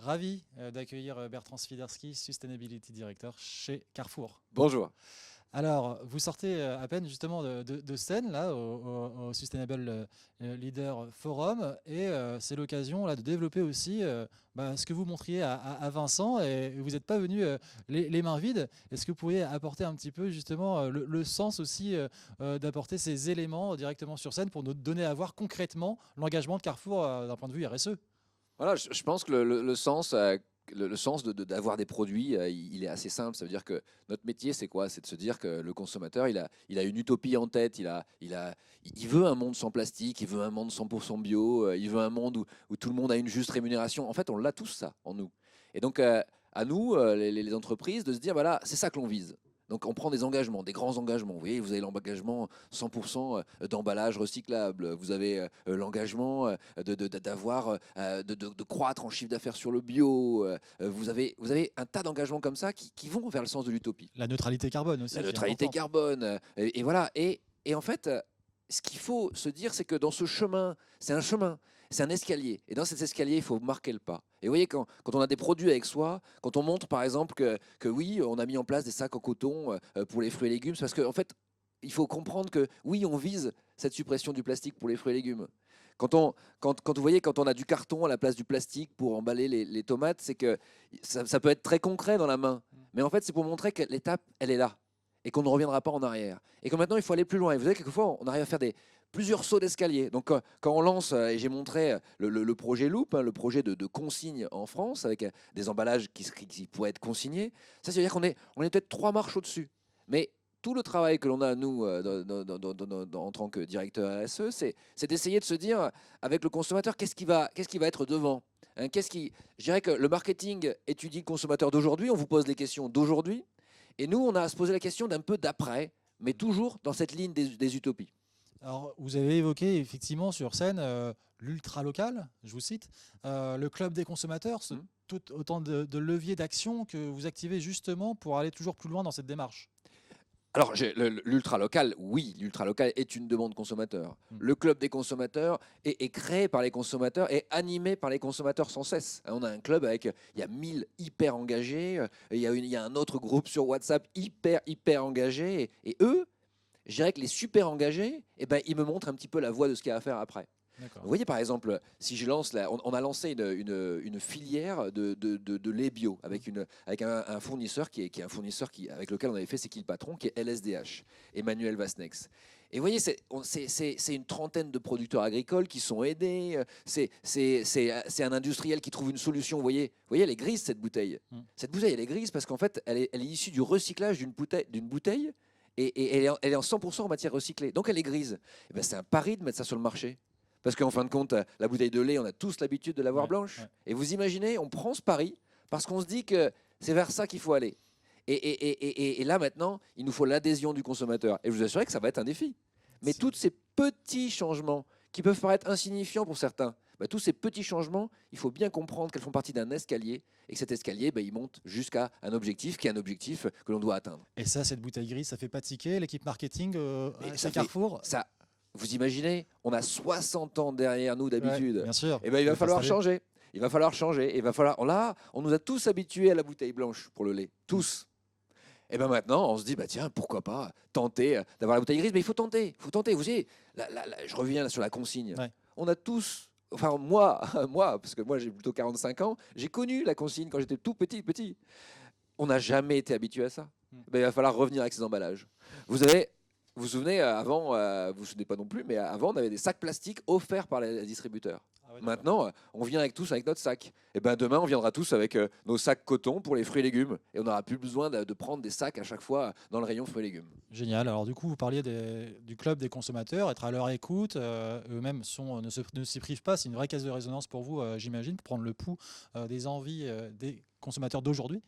Ravi d'accueillir Bertrand Swiderski, Sustainability Director chez Carrefour. Bonjour. Alors, vous sortez à peine justement de scène là, au Sustainable Leader Forum et c'est l'occasion là, de développer aussi ce que vous montriez à Vincent et vous n'êtes pas venu les mains vides. Est-ce que vous pourriez apporter un petit peu justement le sens aussi d'apporter ces éléments directement sur scène pour nous donner à voir concrètement l'engagement de Carrefour d'un point de vue RSE? Voilà, je pense que le sens, le sens d'avoir des produits, il est assez simple. Ça veut dire que notre métier, c'est quoi? C'est de se dire que le consommateur, il a une utopie en tête. Il veut un monde sans plastique, il veut un monde 100% bio, il veut un monde où tout le monde a une juste rémunération. En fait, on l'a tous ça en nous. Et donc, à nous, les entreprises, de se dire, voilà, c'est ça que l'on vise. Donc on prend des engagements, des grands engagements. Vous voyez, vous avez l'engagement 100% d'emballage recyclable. Vous avez l'engagement de croître en chiffre d'affaires sur le bio. Vous avez un tas d'engagements comme ça qui vont vers le sens de l'utopie. La neutralité carbone aussi, La qui est neutralité importante. carbone. Et voilà. Et en fait, ce qu'il faut se dire, c'est que dans ce chemin, c'est un chemin, c'est un escalier. Et dans cet escalier, il faut marquer le pas. Et vous voyez, quand on a des produits avec soi, quand on montre par exemple que oui, on a mis en place des sacs en coton pour les fruits et légumes, c'est parce qu'en fait, il faut comprendre que oui, on vise cette suppression du plastique pour les fruits et légumes. Quand vous voyez, quand on a du carton à la place du plastique pour emballer les tomates, c'est que ça peut être très concret dans la main. Mais en fait, c'est pour montrer que l'étape, elle est là et qu'on ne reviendra pas en arrière. Et que maintenant, il faut aller plus loin. Et vous savez, quelquefois, on arrive à faire plusieurs sauts d'escalier. Donc, quand on lance, et j'ai montré le projet Loop, hein, le projet de consigne en France, avec des emballages qui pourraient être consignés, ça veut dire on est peut-être 3 marches au-dessus. Mais tout le travail que l'on a, nous, en tant que directeur RSE, c'est d'essayer de se dire, avec le consommateur, qu'est-ce qui va être devant, hein, je dirais que le marketing étudie le consommateur d'aujourd'hui, on vous pose les questions d'aujourd'hui, et nous, on a à se poser la question d'un peu d'après, mais toujours dans cette ligne des utopies. Alors, vous avez évoqué effectivement sur scène l'ultra local, je vous cite, le club des consommateurs, Hmm. autant de leviers d'action que vous activez justement pour aller toujours plus loin dans cette démarche. Alors, l'ultra local, oui, l'ultra local est une demande consommateur. Mm. Le club des consommateurs est créé par les consommateurs et animé par les consommateurs sans cesse. On a un club avec, il y a 1000 hyper engagés, il y a un autre groupe sur WhatsApp hyper engagé, et eux, je dirais que les super engagés, eh ben, ils me montrent un petit peu la voie de ce qu'il y a à faire après. Vous D'accord. voyez, par exemple, si je lance, on a lancé une filière de lait bio avec un fournisseur qui est un fournisseur avec lequel on avait fait C'est qui le patron, qui est LSDH, Emmanuel Vasnex. Et vous voyez, c'est une trentaine de producteurs agricoles qui sont aidés. C'est un industriel qui trouve une solution. Vous voyez, elle est grise, cette bouteille. Mm. Cette bouteille, elle est grise parce qu'en fait, elle est issue du recyclage d'une bouteille, et elle est en 100% en matière recyclée. Donc elle est grise. Et ben, c'est un pari de mettre ça sur le marché. Parce qu'en fin de compte, la bouteille de lait, on a tous l'habitude de l'avoir Ouais, ouais. blanche. Et vous imaginez, on prend ce pari parce qu'on se dit que c'est vers ça qu'il faut aller. Et là, maintenant, il nous faut l'adhésion du consommateur. Et je vous assure que ça va être un défi. Mais C'est- tous ces petits changements qui peuvent paraître insignifiants pour certains, tous ces petits changements, il faut bien comprendre qu'elles font partie d'un escalier et que cet escalier, il monte jusqu'à un objectif qui est un objectif que l'on doit atteindre. Et ça, cette bouteille grise, ça fait pas tiquer l'équipe marketing Mais chez ça fait Carrefour? ça. Vous imaginez, on a 60 ans derrière nous Ouais, d'habitude. bien sûr. Eh ben, il Vous va êtes falloir installé. changer. Il va falloir changer. Il va falloir. Là, on nous a tous habitués à la bouteille blanche pour le lait. Mm. Tous. Et ben maintenant, on se dit, tiens, pourquoi pas tenter d'avoir la bouteille grise. Mais il faut tenter. Il faut tenter. Vous savez, je reviens sur la consigne. Ouais. On a tous. Enfin, moi, moi, parce que moi j'ai plutôt 45 ans, j'ai connu la consigne quand j'étais tout petit. On n'a jamais été habitué à ça. Mm. Il va falloir revenir avec ces emballages. Vous avez, vous vous souvenez, avant, vous vous souvenez pas non plus, mais avant, on avait des sacs plastiques offerts par les distributeurs. Ah ouais, d'accord. Maintenant, on vient tous avec notre sac. Et ben demain, on viendra tous avec nos sacs coton pour les fruits et légumes. Et on n'aura plus besoin de prendre des sacs à chaque fois dans le rayon fruits et légumes. Génial. Alors du coup, vous parliez du club des consommateurs, être à leur écoute. Eux-mêmes ne s'y privent pas. C'est une vraie caisse de résonance pour vous, j'imagine, pour prendre le pouls des envies des consommateurs d'aujourd'hui.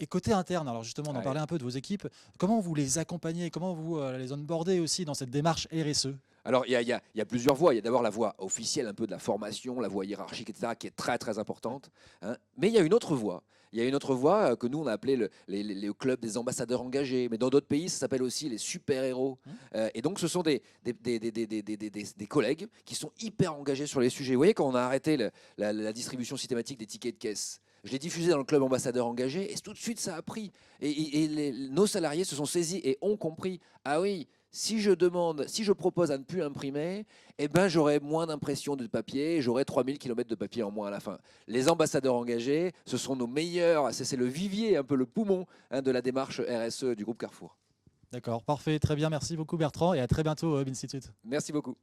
Et côté interne, alors justement, on en Ouais. parlait un peu de vos équipes, comment vous les accompagnez, comment vous les onboardez aussi dans cette démarche RSE? Alors, il y a plusieurs voies. Il y a d'abord la voie officielle, un peu de la formation, la voie hiérarchique, etc., qui est très, très importante, hein. Mais il y a une autre voie. Il y a une autre voie que nous, on a appelé le club des ambassadeurs engagés. Mais dans d'autres pays, ça s'appelle aussi les super-héros. Et donc, ce sont des collègues qui sont hyper engagés sur les sujets. Vous voyez, quand on a arrêté la distribution systématique des tickets de caisse, je l'ai diffusé dans le club ambassadeur engagé et tout de suite, ça a pris. Nos salariés se sont saisis et ont compris. Ah oui, si je propose à ne plus imprimer, eh ben, j'aurai moins d'impression de papier, j'aurai 3000 km de papier en moins à la fin. Les ambassadeurs engagés, ce sont nos meilleurs, c'est le vivier, un peu le poumon, hein, de la démarche RSE du groupe Carrefour. D'accord, parfait, très bien, merci beaucoup Bertrand et à très bientôt au Hub Institute. Merci beaucoup.